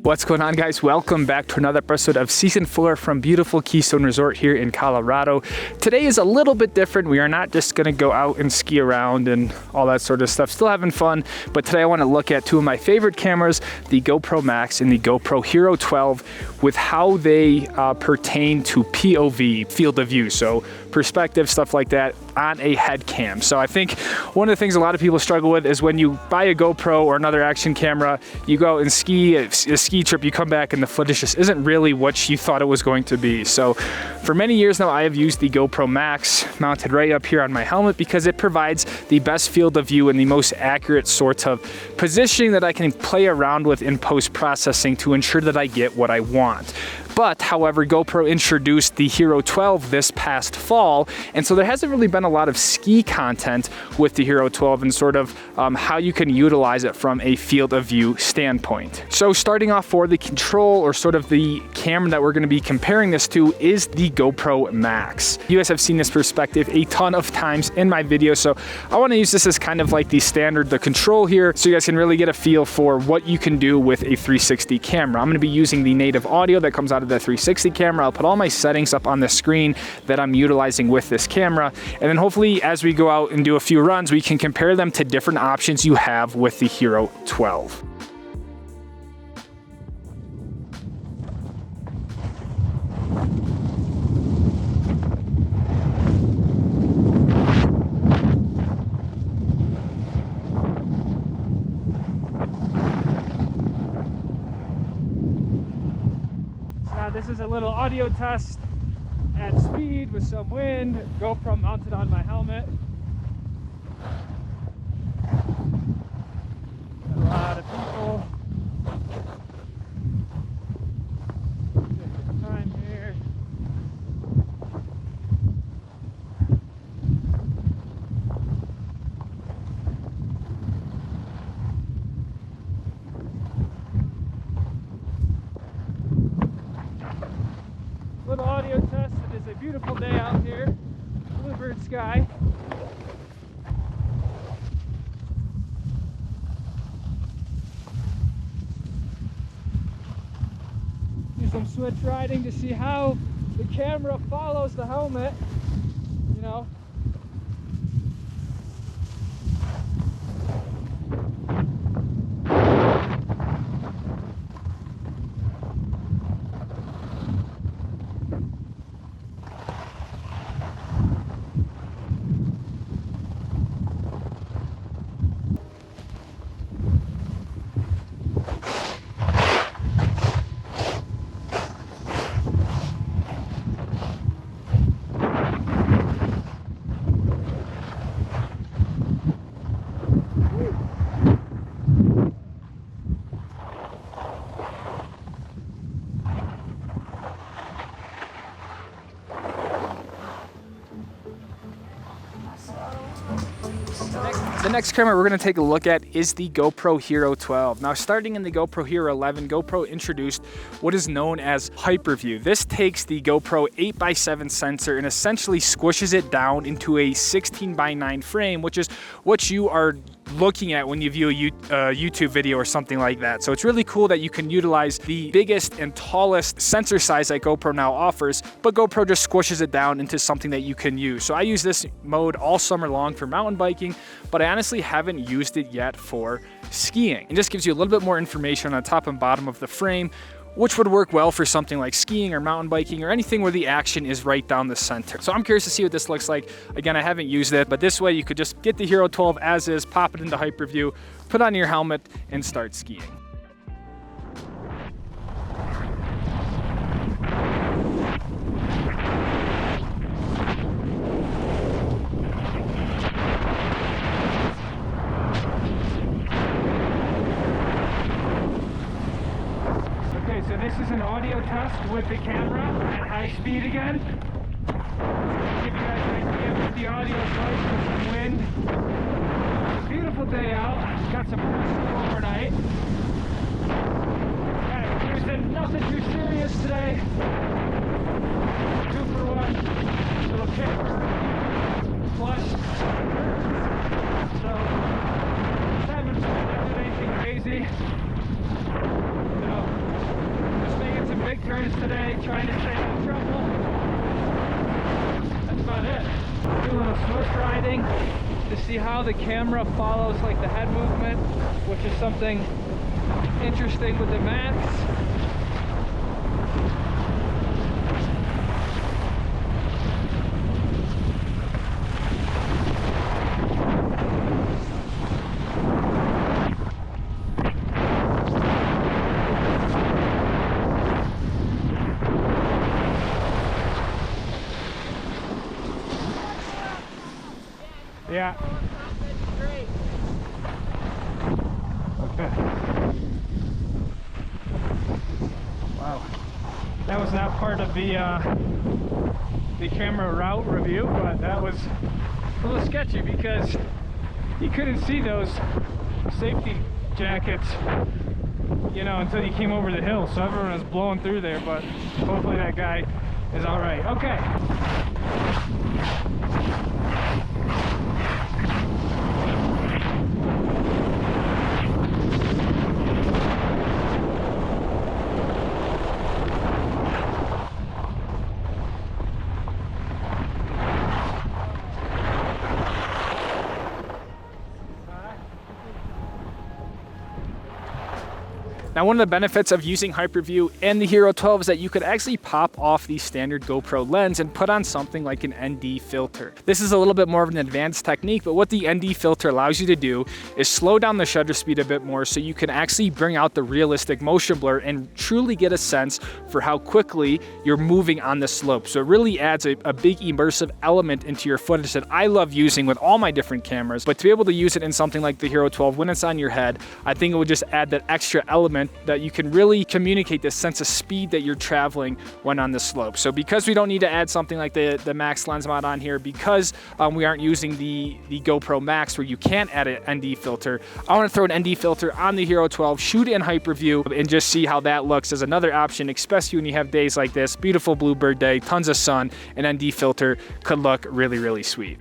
What's going on, guys? Welcome back to another episode of Season 4 from beautiful Keystone Resort here in Colorado. Today is a little bit different. We are not just going to go out and ski around and all that sort of stuff. Still having fun, but today I want to look at two of my favorite cameras, the GoPro MAX and the GoPro Hero 12, with how they pertain to POV, field of view. So perspective, stuff like that on a head cam. So I think one of the things a lot of people struggle with is when you buy a GoPro or another action camera, you go out and ski a ski trip, you come back and the footage just isn't really what you thought it was going to be. So for many years now, I have used the GoPro MAX mounted right up here on my helmet because it provides the best field of view and the most accurate sort of positioning that I can play around with in post-processing to ensure that I get what I want. But however, GoPro introduced the Hero 12 this past fall, and so there hasn't really been a lot of ski content with the Hero 12 and sort of how you can utilize it from a field of view standpoint. So starting off for the control, or sort of the camera that we're going to be comparing this to, is the GoPro MAX. You guys have seen this perspective a ton of times in my video, so I want to use this as kind of like the standard, the control here, so you guys can really get a feel for what you can do with a 360 camera. I'm going to be using the native audio that comes out of the 360 camera. I'll put all my settings up on the screen that I'm utilizing with this camera, and then hopefully as we go out and do a few runs, we can compare them to different options you have with the Hero 12. This is a little audio test at speed with some wind, GoPro mounted on my helmet. Got a lot of people. Take some time here. Little audio test. It is a beautiful day out here. Bluebird sky. Do some switch riding to see how the camera follows the helmet, you know. The next camera we're going to take a look at is the GoPro Hero 12. Now, starting in the GoPro Hero 11, GoPro introduced what is known as hyperview. This takes the GoPro 8x7 sensor and essentially squishes it down into a 16:9 frame, which is what you are looking at when you view a YouTube video or something like that. So it's really cool that you can utilize the biggest and tallest sensor size that GoPro now offers, but GoPro just squishes it down into something that you can use. So I use this mode all summer long for mountain biking, but I honestly haven't used it yet for skiing. It just gives you a little bit more information on the top and bottom of the frame, which would work well for something like skiing or mountain biking or anything where the action is right down the center. So I'm curious to see what this looks like. Again, I haven't used it, but this way you could just get the Hero 12 as is, pop it into hyperview, put on your helmet, and start skiing. So this is an audio test with the camera at high speed again. Give you guys an idea of what the audio is like with some wind. It's a beautiful day out. Got some snow overnight. Alright, here's nothing too serious today. 2 for 1. Little camper. Flush. So, haven't done anything crazy. See how the camera follows like the head movement, which is something interesting with the Max. Yeah. Okay. Wow. That was not part of the camera route review, but that was a little sketchy because you couldn't see those safety jackets, you know, until you came over the hill. So everyone was blowing through there, but hopefully that guy is all right. Okay. Now, one of the benefits of using hyperview and the Hero 12 is that you could actually pop off the standard GoPro lens and put on something like an ND filter. This is a little bit more of an advanced technique, but what the ND filter allows you to do is slow down the shutter speed a bit more so you can actually bring out the realistic motion blur and truly get a sense for how quickly you're moving on the slope. So it really adds a big immersive element into your footage that I love using with all my different cameras, but to be able to use it in something like the Hero 12 when it's on your head, I think it would just add that extra element that you can really communicate this sense of speed that you're traveling when on the slope. So because we don't need to add something like the Max lens mod on here, because we aren't using the GoPro Max where you can't add an ND filter, I want to throw an ND filter on the Hero 12, shoot in hyperview, and just see how that looks as another option, especially when you have days like this, beautiful bluebird day, tons of sun, an ND filter could look really, really sweet.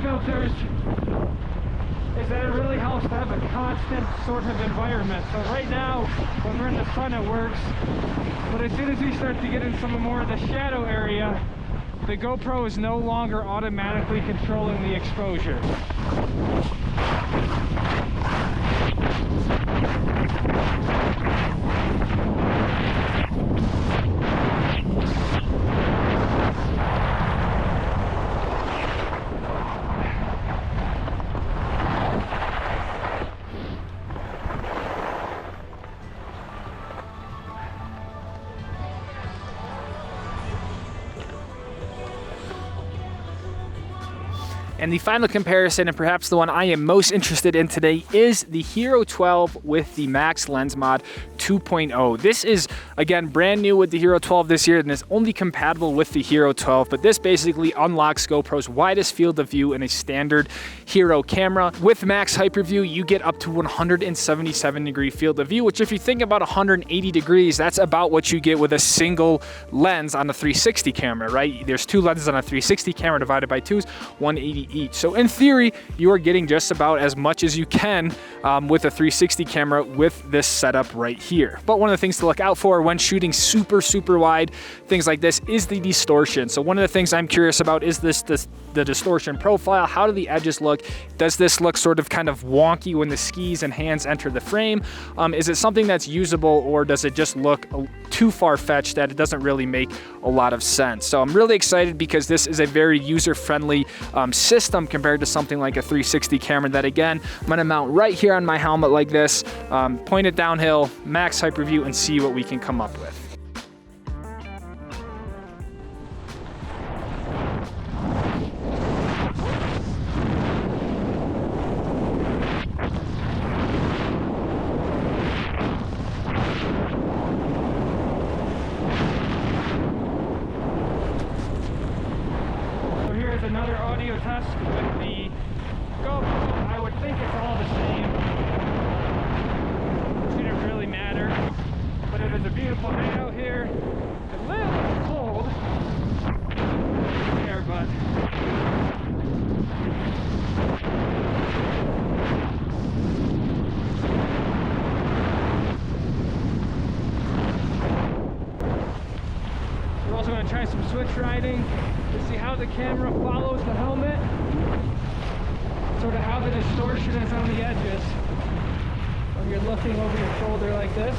Filters is that it really helps to have a constant sort of environment. So right now, when we're in the sun, it works, but as soon as we start to get in some more of the shadow area, the GoPro is no longer automatically controlling the exposure. And the final comparison, and perhaps the one I am most interested in today, is the Hero 12 with the Max Lens Mod 2.0. This is, again, brand new with the Hero 12 this year and is only compatible with the Hero 12, but this basically unlocks GoPro's widest field of view in a standard Hero camera. With Max Hyperview, you get up to 177-degree field of view, which if you think about 180 degrees, that's about what you get with a single lens on a 360 camera, right? There's two lenses on a 360 camera divided by two is 180 each. So in theory, you are getting just about as much as you can with a 360 camera with this setup right here. But one of the things to look out for when shooting super wide, things like this, is the distortion. So one of the things I'm curious about is the distortion profile. How do the edges look? Does this look sort of kind of wonky when the skis and hands enter the frame? Is it something that's usable, or does it just look too far-fetched that it doesn't really make a lot of sense? So I'm really excited because this is a very user-friendly system compared to something like a 360 camera that, again, I'm gonna mount right here on my helmet like this, point it downhill, Max Hyperview, and see what we can come up with. exciting to see how the camera follows the helmet, sort of how the distortion is on the edges when you're looking over your shoulder like this.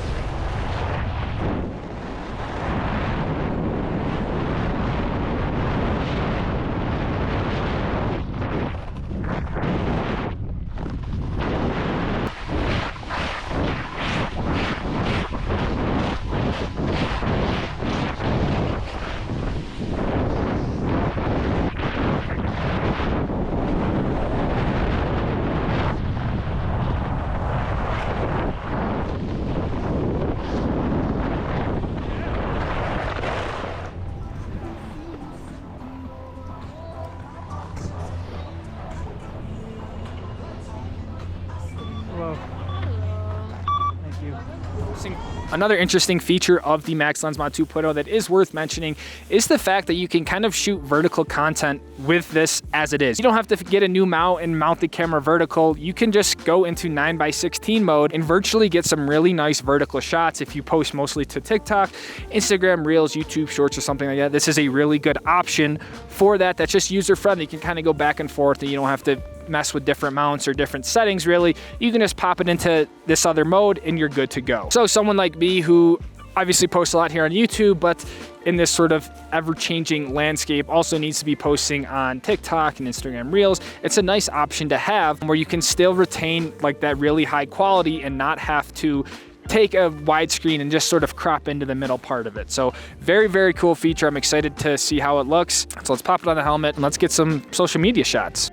Another interesting feature of the Max Lens Mod 2.0 that is worth mentioning is the fact that you can kind of shoot vertical content with this as it is. You don't have to get a new mount and mount the camera vertical. You can just go into 9:16 mode and virtually get some really nice vertical shots if you post mostly to TikTok, Instagram Reels, YouTube Shorts, or something like that. This is a really good option for that. That's just user friendly. You can kind of go back and forth and you don't have to mess with different mounts or different settings really. You can just pop it into this other mode and you're good to go. So someone like me who obviously posts a lot here on YouTube, but in this sort of ever-changing landscape also needs to be posting on TikTok and Instagram Reels, it's a nice option to have where you can still retain like that really high quality and not have to take a widescreen and just sort of crop into the middle part of it. So very, very cool feature. I'm excited to see how it looks. So let's pop it on the helmet and let's get some social media shots.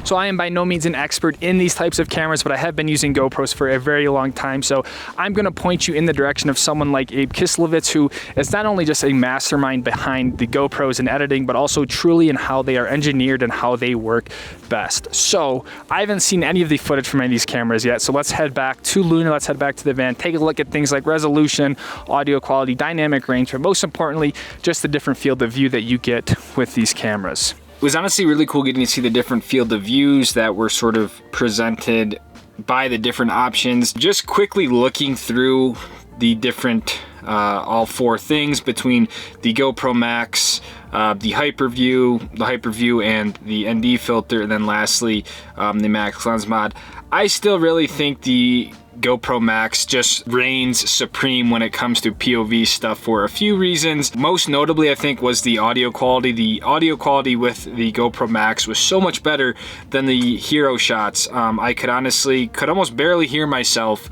So I am by no means an expert in these types of cameras, but I have been using GoPros for a very long time. So I'm gonna point you in the direction of someone like Abe Kislevitz, who is not only just a mastermind behind the GoPros and editing, but also truly in how they are engineered and how they work best. So I haven't seen any of the footage from any of these cameras yet. So let's head back to Luna, let's head back to the van, take a look at things like resolution, audio quality, dynamic range, but most importantly, just the different field of view that you get with these cameras. It was honestly really cool getting to see the different field of views that were sort of presented by the different options. Just quickly looking through the different, all four things between the GoPro MAX, the hyperview and the ND filter, and then lastly, the Max Lens Mod. I still really think the GoPro MAX just reigns supreme when it comes to POV stuff for a few reasons. Most notably, I think, was the audio quality. The audio quality with the GoPro MAX was so much better than the Hero shots. I could almost barely hear myself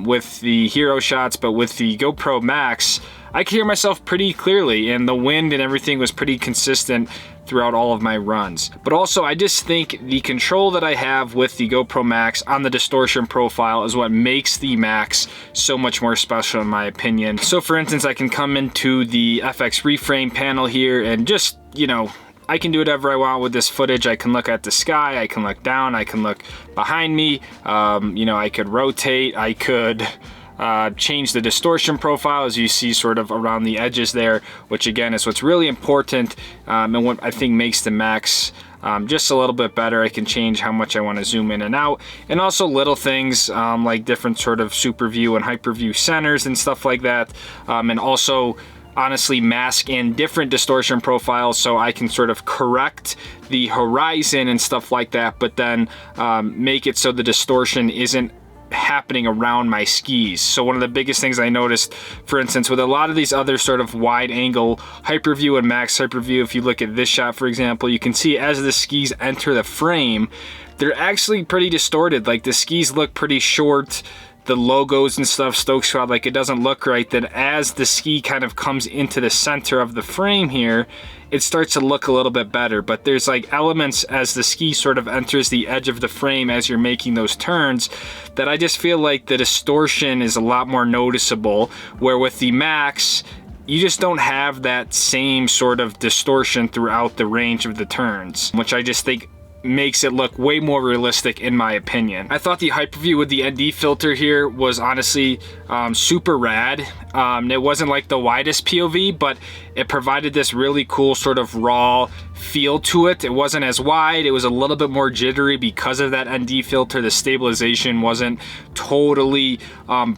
with the Hero shots, but with the GoPro MAX, I could hear myself pretty clearly, and the wind and everything was pretty consistent throughout all of my runs. But also, I just think the control that I have with the GoPro MAX on the distortion profile is what makes the Max so much more special in my opinion. So for instance, I can come into the FX reframe panel here and just, you know, I can do whatever I want with this footage. I can look at the sky, I can look down, I can look behind me, you know, I could rotate, I could change the distortion profile, as you see sort of around the edges there, which again is what's really important and what I think makes the Max just a little bit better. I can change how much I want to zoom in and out, and also little things like different sort of super view and hyper view centers and stuff like that, and also honestly mask in different distortion profiles so I can sort of correct the horizon and stuff like that, but then make it so the distortion isn't happening around my skis. So one of the biggest things I noticed, for instance, with a lot of these other sort of wide angle hyperview and max hyperview, if you look at this shot, for example, you can see as the skis enter the frame, they're actually pretty distorted. Like the skis look pretty short, the logos and stuff, Stoke Squad, like it doesn't look right. Then as the ski kind of comes into the center of the frame here, it starts to look a little bit better. But there's like elements as the ski sort of enters the edge of the frame as you're making those turns, that I just feel like the distortion is a lot more noticeable, where with the Max, you just don't have that same sort of distortion throughout the range of the turns, which I just think makes it look way more realistic in my opinion. I thought the hyperview with the ND filter here was honestly super rad. It wasn't like the widest POV, but it provided this really cool sort of raw feel to it. It wasn't as wide, it was a little bit more jittery because of that ND filter. The stabilization wasn't totally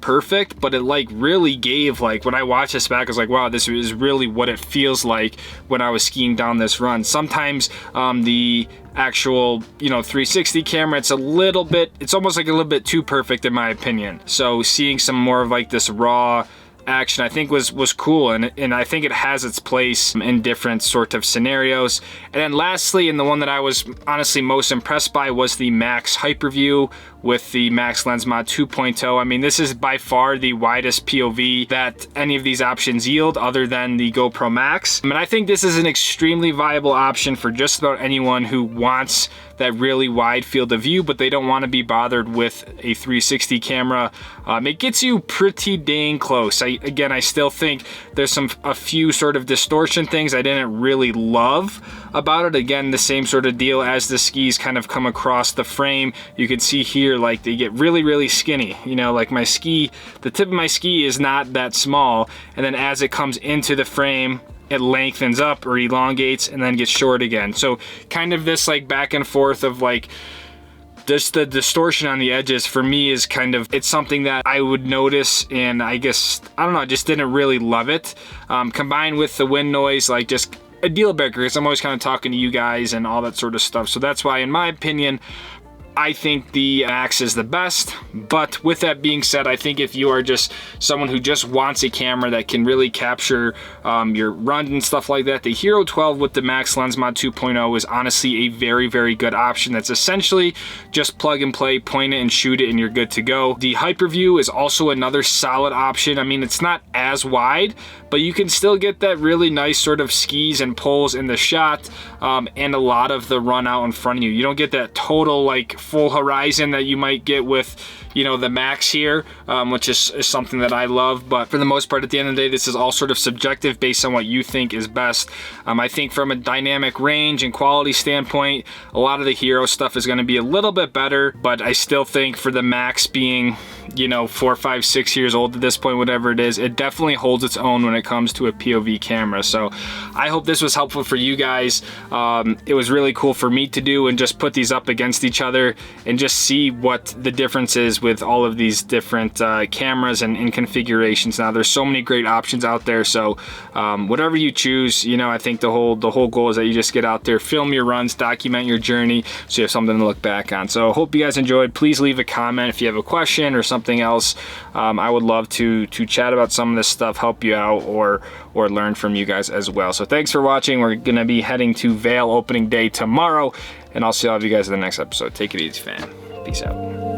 perfect, but it like really gave, like when I watched this back, I was like, wow, this is really what it feels like when I was skiing down this run. Sometimes the actual, you know, 360 camera, it's almost like a little bit too perfect in my opinion. So seeing some more of like this raw action I think was cool, and I think it has its place in different sort of scenarios. And then lastly, and the one that I was honestly most impressed by, was the Max hyperview with the Max Lens Mod 2.0. I mean, this is by far the widest POV that any of these options yield other than the GoPro Max. I mean, I think this is an extremely viable option for just about anyone who wants that really wide field of view, but they don't want to be bothered with a 360 camera. It gets you pretty dang close. Again, I still think there's a few sort of distortion things I didn't really love about it. Again, the same sort of deal as the skis kind of come across the frame. You can see here, like they get really skinny. You know, like my ski, the tip of my ski is not that small, and then as it comes into the frame, it lengthens up or elongates and then gets short again. So kind of this like back and forth of like just the distortion on the edges for me is kind of, it's something that I would notice, and I guess, I don't know, I just didn't really love it. Combined with the wind noise, like just a deal breaker, because I'm always kind of talking to you guys and all that sort of stuff. So that's why, in my opinion, I think the Max is the best. But with that being said, I think if you are just someone who just wants a camera that can really capture your runs and stuff like that, the Hero 12 with the Max Lens Mod 2.0 is honestly a very good option. That's essentially just plug and play, point it and shoot it, and you're good to go. The hyperview is also another solid option. I mean, it's not as wide, but you can still get that really nice sort of skis and pulls in the shot, and a lot of the run out in front of you. You don't get that total like full horizon that you might get with, you know, the Max here, which is something that I love. But for the most part, at the end of the day, this is all sort of subjective based on what you think is best. I think from a dynamic range and quality standpoint, a lot of the Hero stuff is going to be a little bit better, but I still think for the Max being, you know, 4, 5, 6 years old at this point, whatever it is, it definitely holds its own when it comes to a POV camera. So I hope this was helpful for you guys. It was really cool for me to do and just put these up against each other and just see what the difference is with all of these different cameras and configurations. Now there's so many great options out there, so whatever you choose, you know, I think the whole goal is that you just get out there, film your runs, document your journey, so you have something to look back on. So I hope you guys enjoyed. Please leave a comment if you have a question or something else. I would love to chat about some of this stuff, help you out, or learn from you guys as well. So thanks for watching. We're gonna be heading to Vail opening day tomorrow, and I'll see all of you guys in the next episode. Take it easy, fam. Peace out.